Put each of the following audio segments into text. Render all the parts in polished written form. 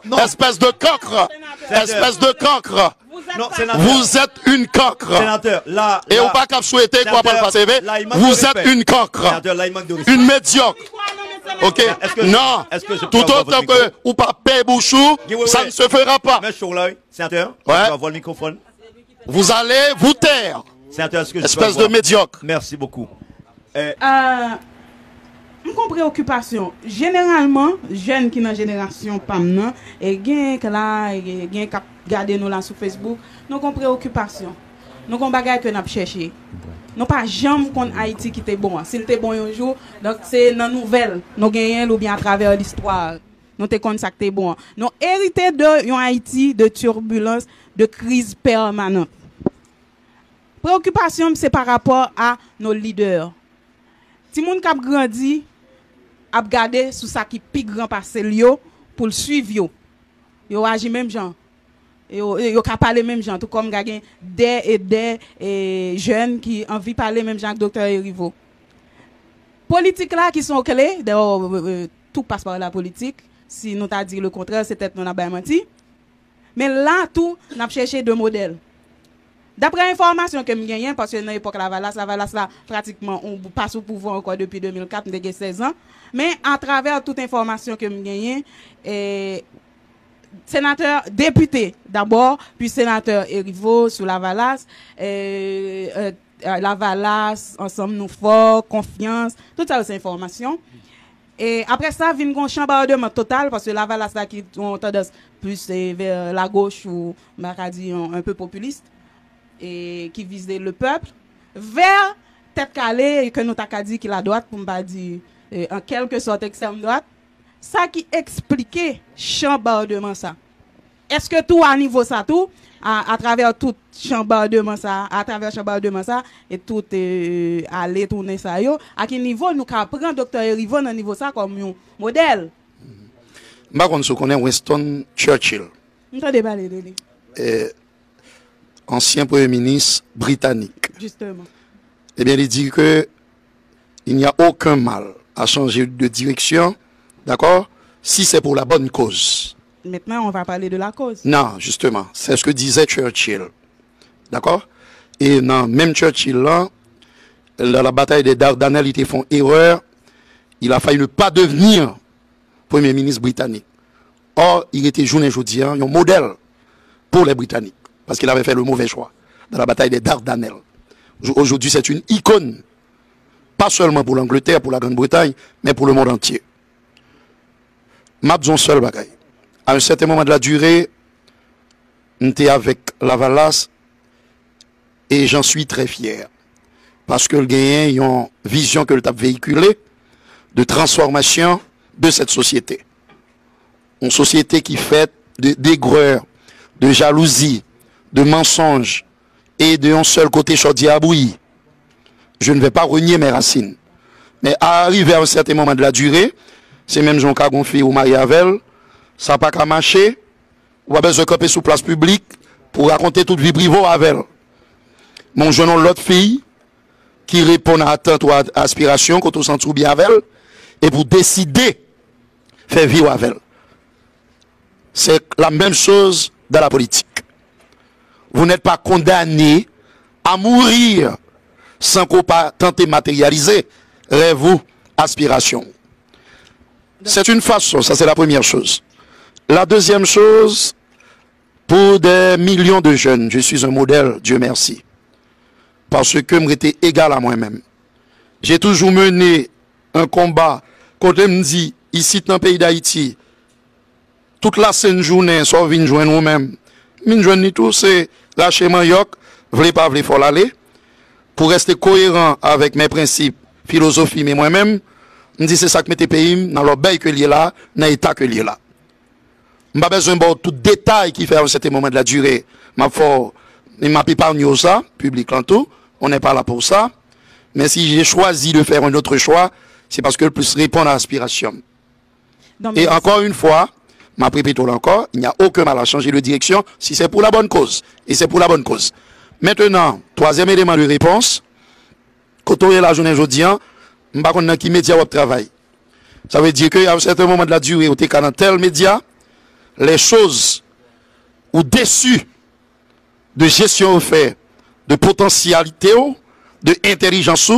Non. Espèce de cancre. Espèce de cancre. Non, sénateur. Vous êtes une cancre. Sénateur, là. Et on pas qu'à souhaiter quoi pas le passer. Vous êtes une cancre. Sénateur, là, il manque de respect. Une médiocre. Ok? Non. Tout autant que ou pas paix bouchou, ça ne se fera pas. Sénateur, Ouais. je vais avoir le microphone. Vous allez vous taire. Sénateur, est-ce que je peux Espèce de avoir- médiocre. Merci beaucoup. Une préoccupation. Généralement, jeunes qui dans la génération PAM, et gen qui là, et gen qui garder nous là sur Facebook, nous avons préoccupation. Nous avons bagage que nous cherché. Nous pas jamais contre Haïti qui était bon. S'il était bon un jour, donc c'est dans nouvelle. Nous gagnons ou bien à travers l'histoire. Nous te compte ça qui était bon. Nous hérité de Haïti de turbulence, de crise permanente. Préoccupation c'est par rapport à nos leaders. Si moun k'ap grandi, ap gade sous ça qui plus grand passé yo pour le suivre yo. Yo agi même gens. Yo ka parler même gens tout comme gagne des jeunes qui envie parler même gens que docteur Erivo. Politique là qui sont clés, tout passe par la politique. Si nous t'a dit le contraire, c'est peut-être nous n'a pas menti. Mais là tout n'a cherché deux modèles. D'après information que je gagne, parce que dans l'époque la Valas là, pratiquement, on passe au pouvoir encore depuis 2004, on a 16 ans. Mais à travers toute information que je gagne, sénateur, député d'abord, puis sénateur Erivo sur la Valas, la Valas, ensemble nous fort, confiance, tout ça c'est information. Et après ça, vient un chambardement total, parce que la Valas là qui ont tendance plus vers la gauche ou, un peu populiste. Et qui visait le peuple vers tête calée et que nous t'a dit qu'il la droite pour me dire en quelque sorte extrême droite ça qui expliquait chambardement ça. Est-ce que tout à niveau ça tout à travers tout chambardement ça et tout aller tourner ça yo à quel niveau nous ca prendre docteur Erivo dans niveau ça comme un modèle. M'a qu'on connaît Winston Churchill. M'entendez parler de lui. Ancien Premier ministre britannique. Justement. Eh bien, il dit que il n'y a aucun mal à changer de direction, d'accord, si c'est pour la bonne cause. Maintenant, on va parler de la cause. Non, justement, c'est ce que disait Churchill, d'accord. Et non, même Churchill là, dans la bataille des Dardanelles, ils font erreur. Il a failli ne pas devenir Premier ministre britannique. Or, il était journée aujourd'hui, un modèle pour les Britanniques. Parce qu'il avait fait le mauvais choix dans la bataille des Dardanelles. Aujourd'hui, c'est une icône, pas seulement pour l'Angleterre, pour la Grande-Bretagne, mais pour le monde entier. M'a dit un seul bagaille. À un certain moment de la durée, j'étais avec la Valas et j'en suis très fier. Parce que le gagnant, il y a une vision que le tape véhiculée de transformation de cette société. Une société qui fait d'aigreur, de jalousie, de mensonges et de un seul côté chaudier à bouillir. Je ne vais pas renier mes racines. Mais à arriver à un certain moment de la durée, c'est même Jean Kagonfi ou Marie-Avel, ça n'a pas qu'à marcher, ou a besoin de camper sous place publique pour raconter toute vie privée avec elle. Mon jeune l'autre fille qui répond à attente ou à aspiration quand on s'en trouve bien avec elle, et pour décider faire vivre avec elle. C'est la même chose dans la politique. Vous n'êtes pas condamné à mourir sans qu'on pas tenter de matérialiser rêve ou aspiration. C'est une façon, ça c'est la première chose. La deuxième chose, pour des millions de jeunes, je suis un modèle, Dieu merci. Parce que je suis égal à moi-même. J'ai toujours mené un combat quand je me dis, ici dans le pays d'Haïti, toute la saine journée, soit vine joindre nous-mêmes. Mine joindre tout, c'est lâcher manioc, v'lez pas v'lez faut l'aller. Pour rester cohérent avec mes principes, philosophie, mais moi-même, je dis c'est ça que mes pays, dans le bail que lié là, dans l'état que lié là. Je n'ai pas besoin de tout détail qui fait à un certain moment de la durée. Je m'a épargné ça, public en tout, on n'est pas là pour ça. Mais si j'ai choisi de faire un autre choix, c'est parce que le plus répond à l'aspiration. Et encore une fois, m'a répété encore, il n'y a aucun mal à changer de direction si c'est pour la bonne cause. Et c'est pour la bonne cause. Maintenant, troisième élément de réponse, quand on est la journée aujourd'hui, je ne sais pas qui média ou travail. Ça veut dire qu'à un certain moment de la durée, on est dans tel média, les choses ou déçus de gestion fait, de potentialité, de intelligence,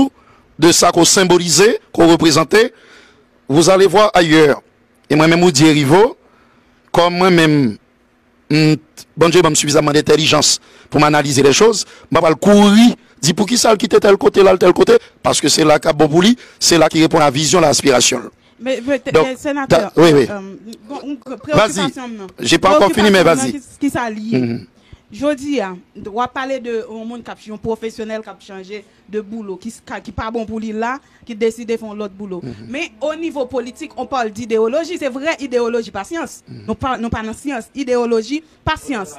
de ça qu'on symbolisait, qu'on représentait, vous allez voir ailleurs. Et moi-même, vous dis Rivo, comme moi-même, bon Dieu m'a suffisamment d'intelligence pour m'analyser les choses, je vais courir, dire pour qui ça quitte tel côté, là, tel côté, parce que c'est là qu'il bon pour lui, c'est là qu'il répond à la vision, à l'aspiration. Mais Donc, sénateur, oui. Vas-y, j'ai pas encore fini, mais vas-y. Qui s'allie. Je dis, on va parler de monde qui a un professionnel qui a changé de boulot, qui pas bon pour lui là, qui décide de faire l'autre boulot. Mais au niveau politique, on parle d'idéologie, c'est vrai, idéologie, pas science. Non pas dans science, idéologie, pas science.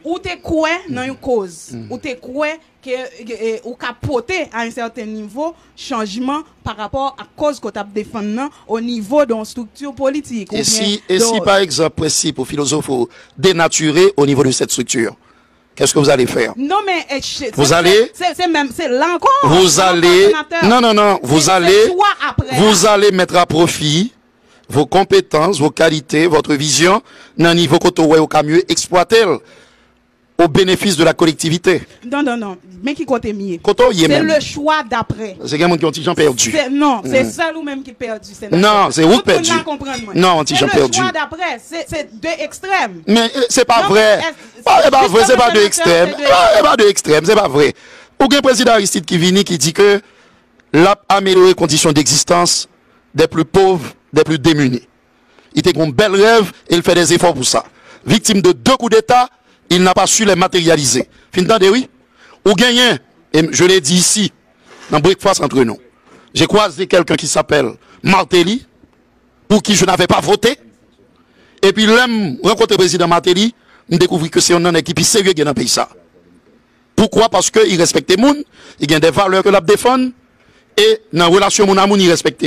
Ou t'es quoi dans une cause, ou t'es quoi que ou capoter à un certain niveau changement par rapport à cause que tu as défendu au niveau de structure politique. Et si par exemple, principe ou philosophe dénaturé au niveau de cette structure, qu'est-ce que vous allez faire? Non, mais vous allez. C'est là encore. Vous allez. Non. Vous allez mettre à profit vos compétences, vos qualités, votre vision, dans un niveau que vous avez mieux exploiter au bénéfice de la collectivité. Non. Mais qui compte mieux? C'est le choix d'après. C'est quelqu'un qui ont petit gens perdu. Non, c'est ça ou même qui perdu. Non, c'est vous perdu. Non, petit gens perdu. Le choix d'après, c'est deux extrêmes. Mais c'est pas vrai. C'est pas vrai, c'est pas deux extrêmes. C'est pas deux extrêmes, c'est pas vrai. Aucun président Aristide qui vient qui dit que l'a amélioré les conditions d'existence des plus pauvres, des plus démunis. Il était un bel rêve et il fait des efforts pour ça. Victime de 2 coups d'État, il n'a pas su les matérialiser. Fin d'année, oui. Ou gagné, et je l'ai dit ici, dans Breakfast entre nous. J'ai croisé quelqu'un qui s'appelle Martelly, pour qui je n'avais pas voté. Et puis, l'homme rencontré le président Martelly, on découvre que c'est une équipe sérieuse dans le pays. Pourquoi? Parce qu'il respecte les gens, il y a des valeurs que l'on défend, et dans la relation mon amour, il respecte.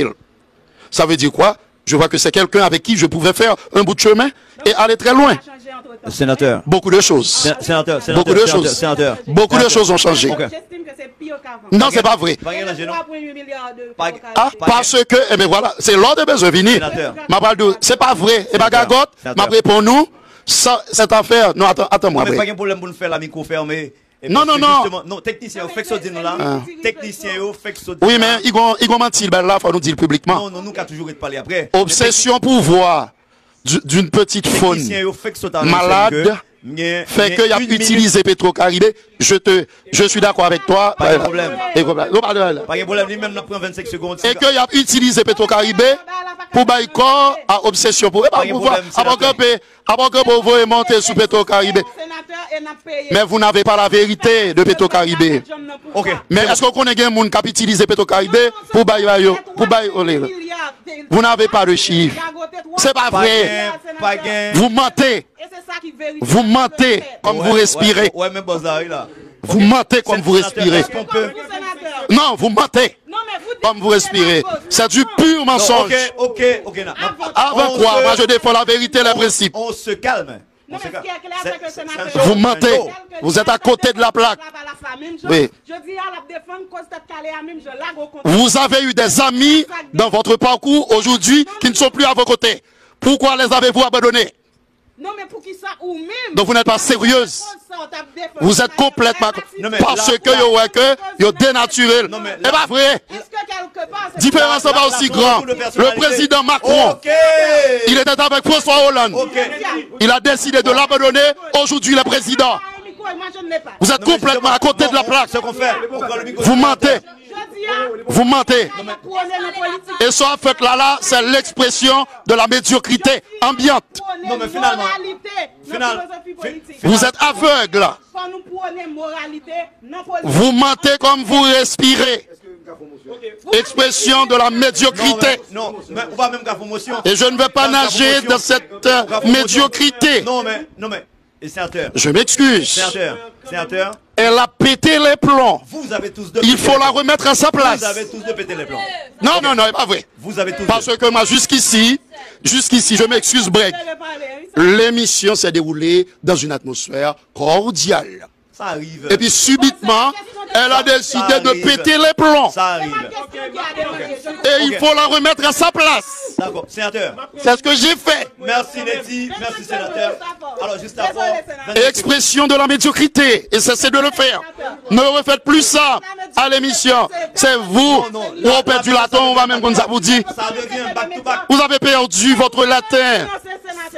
Ça veut dire quoi? Je vois que c'est quelqu'un avec qui je pouvais faire un bout de chemin et aller très loin. Sénateur. Beaucoup de choses. Sénateur. Beaucoup de choses. Beaucoup de choses ont changé. Non, c'est pas vrai. Parce que, eh bien voilà, c'est l'ordre de besoin venir. C'est pas vrai. Et pas gagote, ma pour nous, cette affaire. Non, attends-moi. Mais pas de problème pour nous faire la micro fermée. Non. Non, technicien, fait que ça dit nous là. Technicien, fait que ça dit. Oui, mais ils vont mentir, ben là, il faut nous dire publiquement. Non, nous avons toujours parler après. Obsession pouvoir d'une petite faune malade fait qu'il a utilisé Petro-Caribé. Je suis d'accord avec toi. Pas de problème. Pas de problème, lui-même nous prend 25 secondes. Et qu'il a utilisé Petro-Caribé pour bailler corps à obsession pour pouvoir avant que vous voyez monter sous Petro-Caribé. Mais vous n'avez pas la vérité de Petro-Caribé. Mais est-ce qu'on connaît un monde qui a utilisé Petro-Caribé pour bailler vous n'avez pas de chiffres. C'est pas vrai. Vous mentez. Vous mentez comme vous respirez. Vous mentez comme vous respirez. Non, vous mentez comme vous respirez. C'est du pur mensonge. Ok. Avant quoi? Moi, je défends la vérité et les principes. On se calme. Vous mentez. Vous êtes à côté de la plaque. Oui. Vous avez eu des amis dans votre parcours aujourd'hui qui ne sont plus à vos côtés. Pourquoi les avez-vous abandonnés? Donc vous n'êtes pas sérieuse. Vous êtes complètement... Parce que vous dénaturé. C'est pas vrai. Différence n'est pas aussi grand. Le président Macron, il était avec François Hollande. Il a décidé de l'abandonner. Aujourd'hui, le président. Vous êtes complètement à côté de la plaque. Vous mentez. Vous mentez. Et ça, en fait, là, c'est l'expression de la médiocrité ambiante. Non, mais finalement, vous êtes aveugle. Vous mentez comme vous respirez. Expression de la médiocrité. Et je ne veux pas nager dans cette médiocrité. Non, mais. Sénateur. Je m'excuse. Sénateur. Elle a pété les plombs. Vous avez tous deux. Il faut la remettre à sa place. Vous avez tous deux pété les plombs. Non, c'est pas vrai. Vous avez tous Parce que moi, jusqu'ici, je m'excuse, break. L'émission s'est déroulée dans une atmosphère cordiale. Ça arrive. Et puis subitement, Elle a décidé de péter les plombs. Ça arrive. Et il faut la remettre à sa place. D'accord, sénateur. C'est ce que j'ai fait. Merci Nettie, merci sénateur. Alors juste avant, Expression de la médiocrité. Et cessez de le faire. Ne refaites plus ça à l'émission. C'est vous qui avez perdu la temps. On va même comme ça vous dire. ça devient back to back. Vous avez perdu votre latin.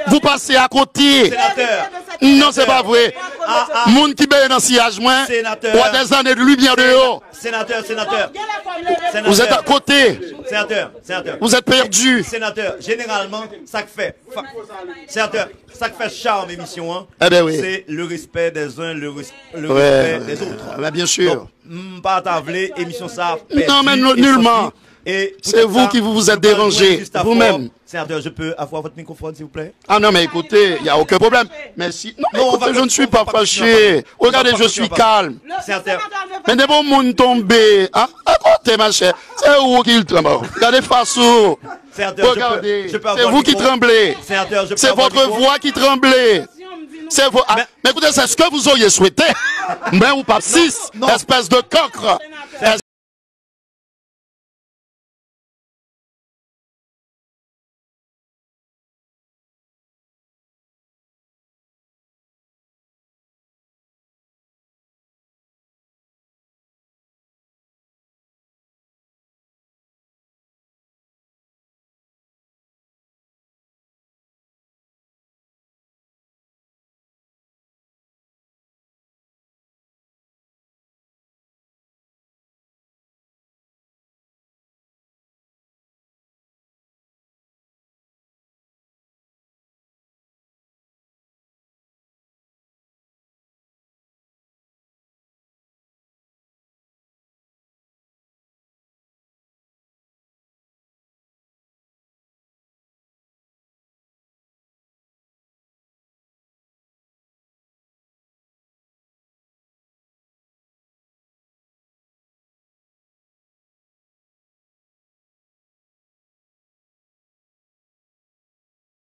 Vous passez à côté. Sénateur. Non, c'est pas vrai. Moun qui bénit dans sillage, moi, Sénateur. ou a des années de lumière de haut. Sénateur. Vous êtes à côté. Sénateur. Vous êtes perdu. Sénateur, généralement, ça que fait. Sénateur, ça que fait charme émission, hein, Eh ben oui. c'est le respect des uns, le respect Ouais, des autres. ben bien sûr. Donc, pas t'avler, émission ça. Non, mais nullement. C'est vous qui vous êtes dérangé, vous-même. Sénateur, je peux avoir votre microphone, s'il vous plaît? Ah non, mais écoutez, il n'y a aucun problème. Mais si. Non, mais écoutez, je ne suis pas fâché. Regardez, je suis calme. Sénateur. Mais des bons monde tombés. Hein? À côté, ma chère. C'est où qu'il tremble? Regardez Faso. Sénateur, Regardez. je peux C'est vous qui tremblez. Sénateur, je peux C'est avoir votre le micro. voix qui tremblait. C'est vous. Ah, mais écoutez, c'est ce que vous auriez souhaité. Mais ou pas 6, espèce de coqure.